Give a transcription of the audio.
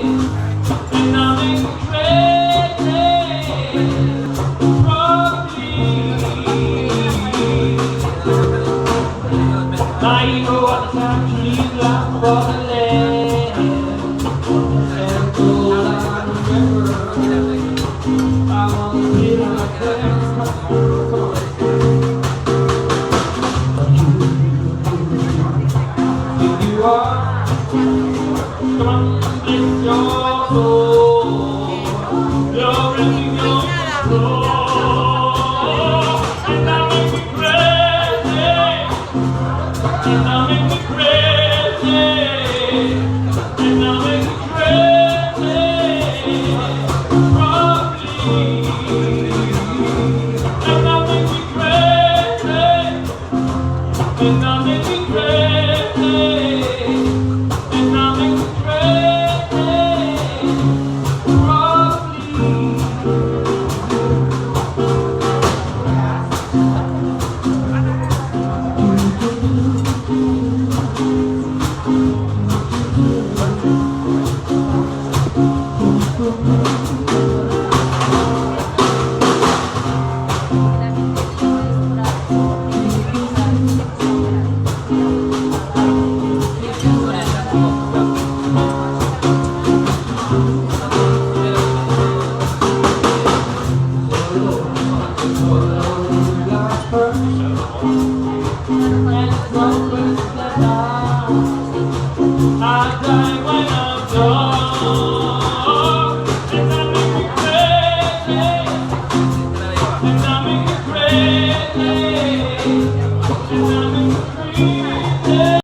and I'm crazy, probably. My ego at the time trees like waterland, and all I remember, I want to be like them. If you are, come on, lift your soul, you're in your soul, and I make me crazy, and I make me crazy, and I make me crazy, probably, and I make me crazy, and I make me crazy, and I make me crazy, probably. I die when I'm gone.